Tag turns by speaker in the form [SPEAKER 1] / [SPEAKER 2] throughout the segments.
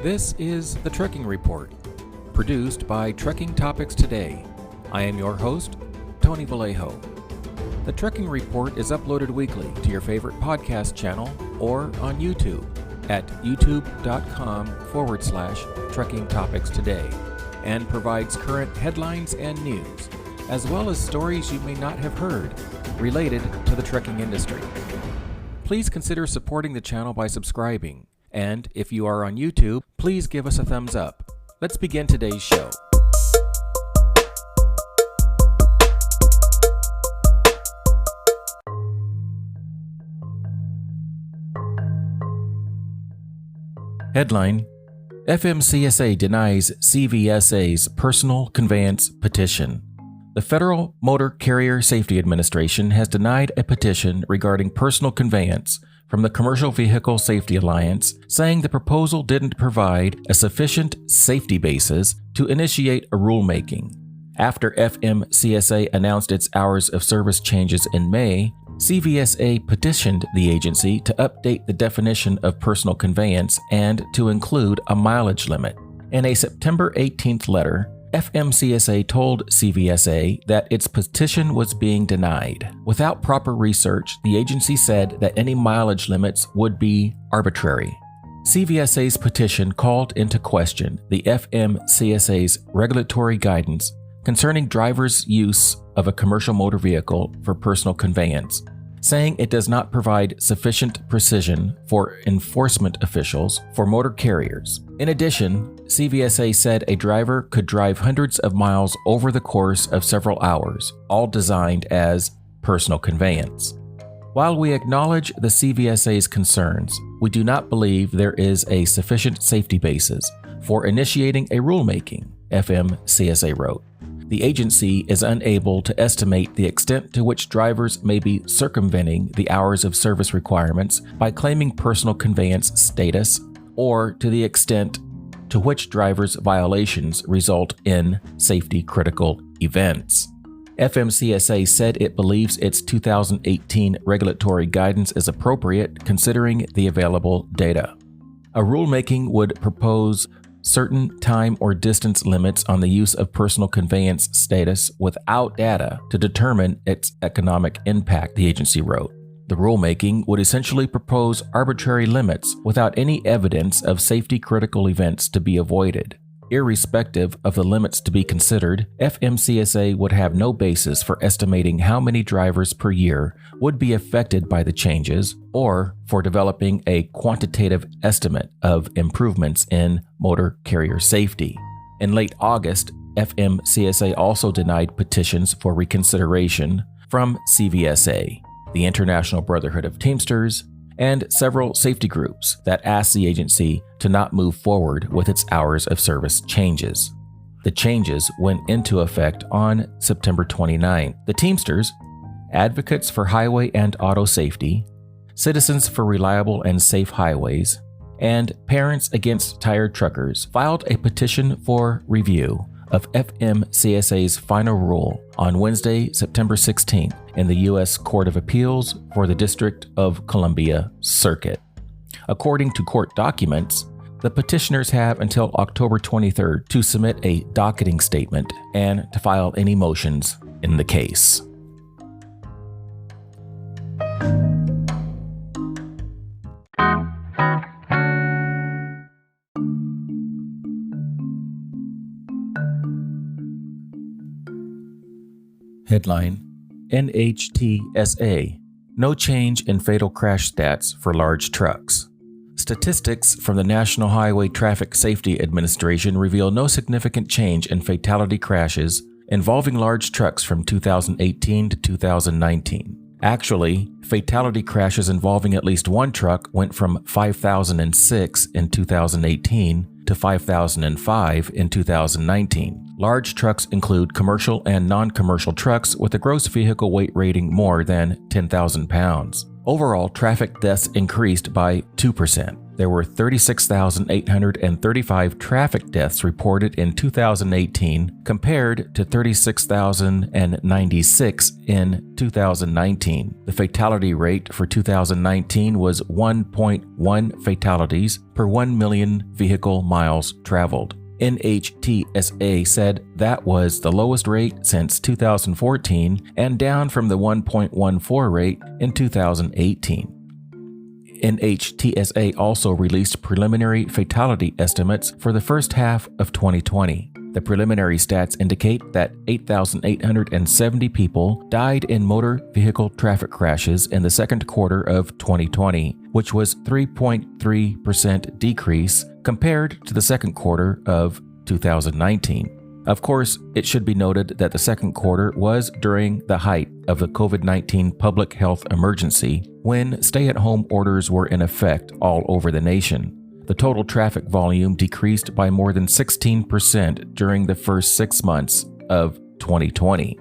[SPEAKER 1] This is the Trucking Report, produced by Trucking Topics Today. I am your host, Tony Vallejo. The Trucking Report is uploaded weekly to your favorite podcast channel or on YouTube at youtube.com/Trucking Topics Today and provides current headlines and news, as well as stories you may not have heard related to the trucking industry. Please consider supporting the channel by subscribing. And if you are on YouTube, please give us a thumbs up. Let's begin today's show. Headline: FMCSA denies CVSA's personal conveyance petition. The Federal Motor Carrier Safety Administration has denied a petition regarding personal conveyance from the Commercial Vehicle Safety Alliance, saying the proposal didn't provide a sufficient safety basis to initiate a rulemaking. After FMCSA announced its hours of service changes in May, CVSA petitioned the agency to update the definition of personal conveyance and to include a mileage limit. In a September 18th letter, FMCSA told CVSA that its petition was being denied. Without proper research, the agency said that any mileage limits would be arbitrary. CVSA's petition called into question the FMCSA's regulatory guidance concerning drivers' use of a commercial motor vehicle for personal conveyance, saying it does not provide sufficient precision for enforcement officials for motor carriers. In addition, CVSA said a driver could drive hundreds of miles over the course of several hours, all designed as personal conveyance. While we acknowledge the CVSA's concerns, we do not believe there is a sufficient safety basis for initiating a rulemaking, FMCSA wrote. The agency is unable to estimate the extent to which drivers may be circumventing the hours of service requirements by claiming personal conveyance status, or to the extent to which drivers' violations result in safety-critical events. FMCSA said it believes its 2018 regulatory guidance is appropriate considering the available data. A rulemaking would propose certain time or distance limits on the use of personal conveyance status without data to determine its economic impact, the agency wrote. The rulemaking would essentially propose arbitrary limits without any evidence of safety-critical events to be avoided. Irrespective of the limits to be considered, FMCSA would have no basis for estimating how many drivers per year would be affected by the changes or for developing a quantitative estimate of improvements in motor carrier safety. In late August, FMCSA also denied petitions for reconsideration from CVSA, the International Brotherhood of Teamsters, and several safety groups that asked the agency to not move forward with its hours of service changes. The changes went into effect on September 29. The Teamsters, Advocates for Highway and Auto Safety, Citizens for Reliable and Safe Highways, and Parents Against Tired Truckers filed a petition for review of FMCSA's final rule on Wednesday, September 16th in the U.S. Court of Appeals for the District of Columbia Circuit. According to court documents, the petitioners have until October 23rd to submit a docketing statement and to file any motions in the case. Headline: NHTSA, no change in fatal crash stats for large trucks. Statistics from the National Highway Traffic Safety Administration reveal no significant change in fatality crashes involving large trucks from 2018 to 2019. Actually, fatality crashes involving at least one truck went from 5,006 in 2018 to 5,005 in 2019. Large trucks include commercial and non-commercial trucks with a gross vehicle weight rating more than 10,000 pounds. Overall, traffic deaths increased by 2%. There were 36,835 traffic deaths reported in 2018 compared to 36,096 in 2019. The fatality rate for 2019 was 1.1 fatalities per 1 million vehicle miles traveled. NHTSA said that was the lowest rate since 2014 and down from the 1.14 rate in 2018. NHTSA also released preliminary fatality estimates for the first half of 2020. The preliminary stats indicate that 8,870 people died in motor vehicle traffic crashes in the second quarter of 2020, which was 3.3% decrease compared to the second quarter of 2019. Of course, it should be noted that the second quarter was during the height of the COVID-19 public health emergency, when stay-at-home orders were in effect all over the nation. The total traffic volume decreased by more than 16% during the first 6 months of 2020.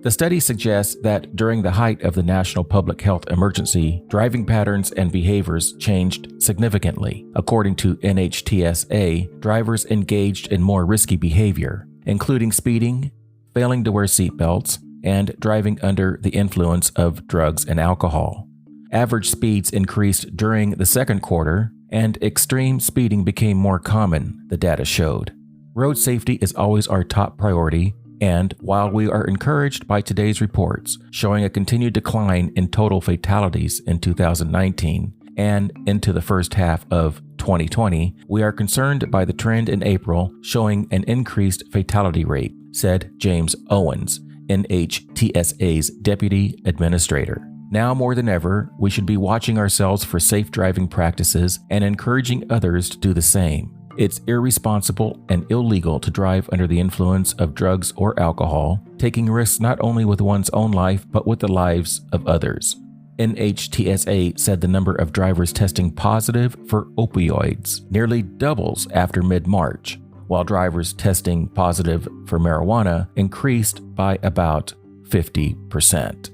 [SPEAKER 1] The study suggests that during the height of the national public health emergency, driving patterns and behaviors changed significantly. According to NHTSA, drivers engaged in more risky behavior, including speeding, failing to wear seatbelts, and driving under the influence of drugs and alcohol. Average speeds increased during the second quarter, and extreme speeding became more common, the data showed. Road safety is always our top priority, and while we are encouraged by today's reports showing a continued decline in total fatalities in 2019 and into the first half of 2020, we are concerned by the trend in April showing an increased fatality rate, said James Owens, NHTSA's Deputy Administrator. Now more than ever, we should be watching ourselves for safe driving practices and encouraging others to do the same. It's irresponsible and illegal to drive under the influence of drugs or alcohol, taking risks not only with one's own life but with the lives of others. NHTSA said the number of drivers testing positive for opioids nearly doubles after mid-March, while drivers testing positive for marijuana increased by about 50%.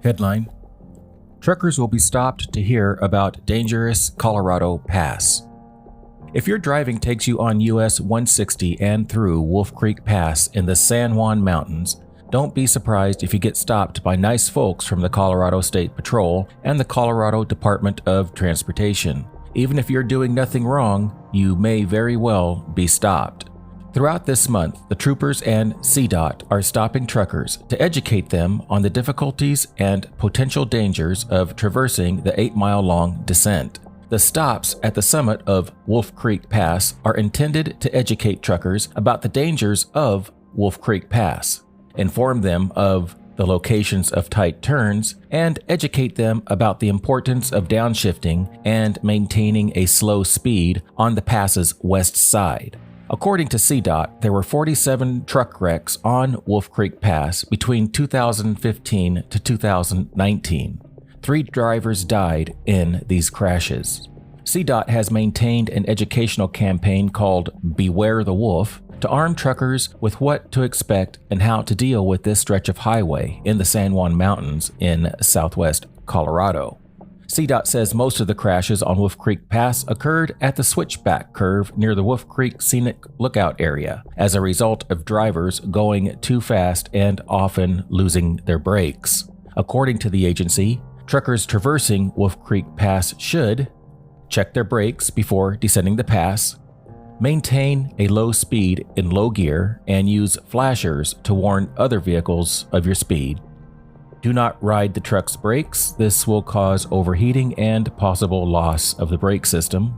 [SPEAKER 1] Headline: Truckers will be stopped to hear about dangerous Colorado Pass. If your driving takes you on US 160 and through Wolf Creek Pass in the San Juan Mountains, don't be surprised if you get stopped by nice folks from the Colorado State Patrol and the Colorado Department of Transportation. Even if you're doing nothing wrong, you may very well be stopped. Throughout this month, the troopers and CDOT are stopping truckers to educate them on the difficulties and potential dangers of traversing the 8-mile-long descent. The stops at the summit of Wolf Creek Pass are intended to educate truckers about the dangers of Wolf Creek Pass, inform them of the locations of tight turns, and educate them about the importance of downshifting and maintaining a slow speed on the pass's west side. According to CDOT, there were 47 truck wrecks on Wolf Creek Pass between 2015 to 2019. 3 drivers died in these crashes. CDOT has maintained an educational campaign called Beware the Wolf to arm truckers with what to expect and how to deal with this stretch of highway in the San Juan Mountains in southwest Colorado. CDOT says most of the crashes on Wolf Creek Pass occurred at the switchback curve near the Wolf Creek Scenic Lookout area as a result of drivers going too fast and often losing their brakes. According to the agency, truckers traversing Wolf Creek Pass should check their brakes before descending the pass, maintain a low speed in low gear, and use flashers to warn other vehicles of your speed. Do not ride the truck's brakes. This will cause overheating and possible loss of the brake system.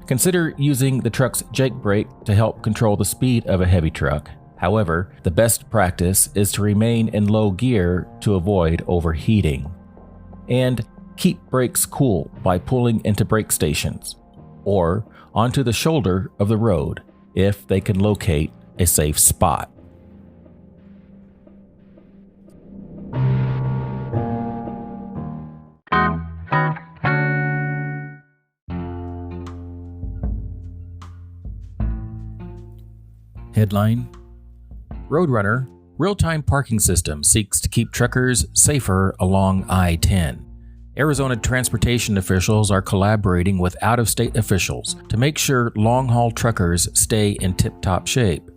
[SPEAKER 1] Consider using the truck's jake brake to help control the speed of a heavy truck. However, the best practice is to remain in low gear to avoid overheating. And keep brakes cool by pulling into brake stations or onto the shoulder of the road if they can locate a safe spot. Headline: Roadrunner, real-time parking system seeks to keep truckers safer along I-10. Arizona transportation officials are collaborating with out-of-state officials to make sure long-haul truckers stay in tip-top shape.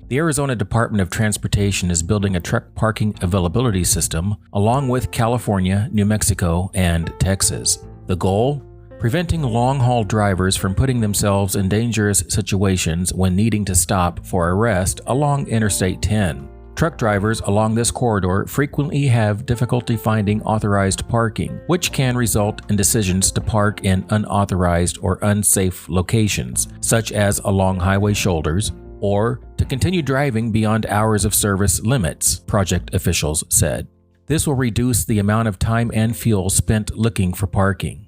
[SPEAKER 1] The Arizona Department of Transportation is building a truck parking availability system along with California, New Mexico, and Texas. The goal? Preventing long-haul drivers from putting themselves in dangerous situations when needing to stop for a rest along Interstate 10. Truck drivers along this corridor frequently have difficulty finding authorized parking, which can result in decisions to park in unauthorized or unsafe locations, such as along highway shoulders, or to continue driving beyond hours of service limits, project officials said. This will reduce the amount of time and fuel spent looking for parking.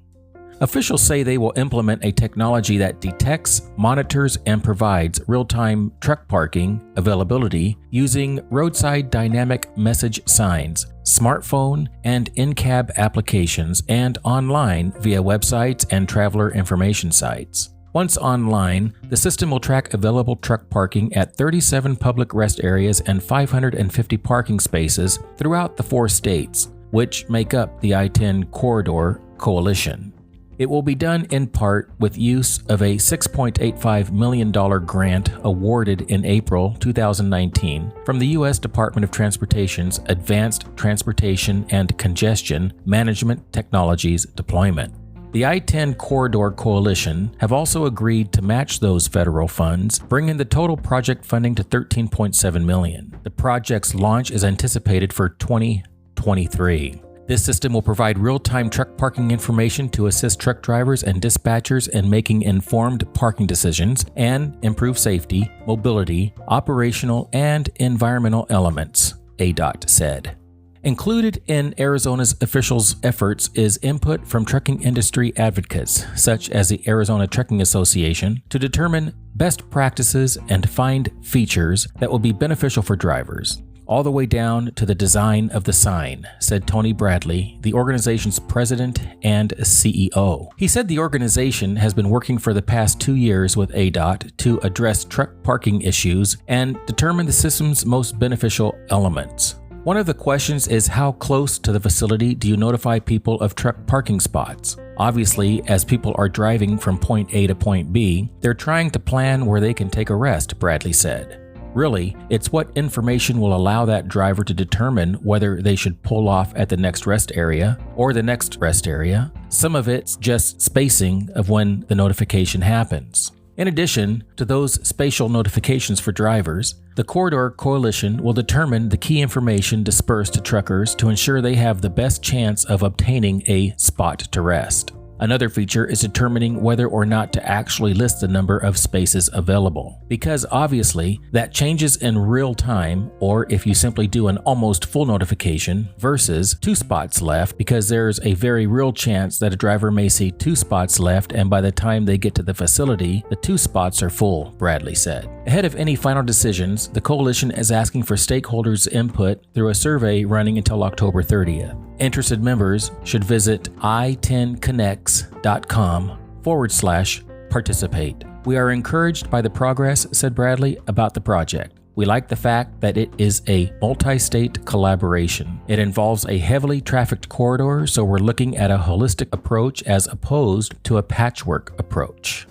[SPEAKER 1] Officials say they will implement a technology that detects, monitors, and provides real-time truck parking availability using roadside dynamic message signs, smartphone and in-cab applications, and online via websites and traveler information sites. Once online, the system will track available truck parking at 37 public rest areas and 550 parking spaces throughout the 4 states, which make up the I-10 Corridor Coalition. It will be done in part with use of a $6.85 million grant awarded in April 2019 from the U.S. Department of Transportation's Advanced Transportation and Congestion Management Technologies Deployment. The I-10 Corridor Coalition have also agreed to match those federal funds, bringing the total project funding to $13.7 million. The project's launch is anticipated for 2023. This system will provide real-time truck parking information to assist truck drivers and dispatchers in making informed parking decisions and improve safety, mobility, operational, and environmental elements, ADOT said. Included in Arizona's officials' efforts is input from trucking industry advocates, such as the Arizona Trucking Association, to determine best practices and find features that will be beneficial for drivers, all the way down to the design of the sign, said Tony Bradley, the organization's president and CEO. He said the organization has been working for the past 2 years with ADOT to address truck parking issues and determine the system's most beneficial elements. One of the questions is, how close to the facility do you notify people of truck parking spots? Obviously, as people are driving from point A to point B, they're trying to plan where they can take a rest, Bradley said. Really, it's what information will allow that driver to determine whether they should pull off at the next rest area or the next rest area. Some of it's just spacing of when the notification happens. In addition to those spatial notifications for drivers, the Corridor Coalition will determine the key information dispersed to truckers to ensure they have the best chance of obtaining a spot to rest. Another feature is determining whether or not to actually list the number of spaces available, because obviously that changes in real time, or if you simply do an almost full notification versus 2 spots left, because there's a very real chance that a driver may see 2 spots left and by the time they get to the facility, the 2 spots are full, Bradley said. Ahead of any final decisions, the coalition is asking for stakeholders' input through a survey running until October 30th. Interested members should visit i10connects.com/participate. We are encouraged by the progress, said Bradley, about the project. We like the fact that it is a multi-state collaboration. It involves a heavily trafficked corridor, so we're looking at a holistic approach as opposed to a patchwork approach.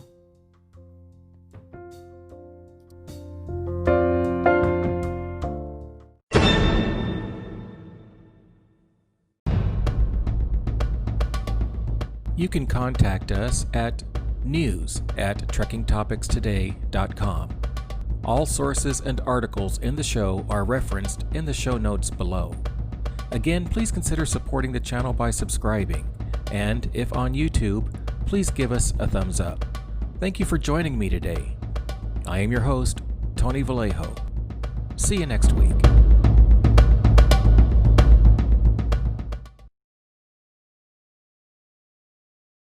[SPEAKER 1] You can contact us at news@truckingtopicstoday.com. All sources and articles in the show are referenced in the show notes below. Again, please consider supporting the channel by subscribing, and if on YouTube, please give us a thumbs up. Thank you for joining me today. I am your host, Tony Vallejo. See you next week.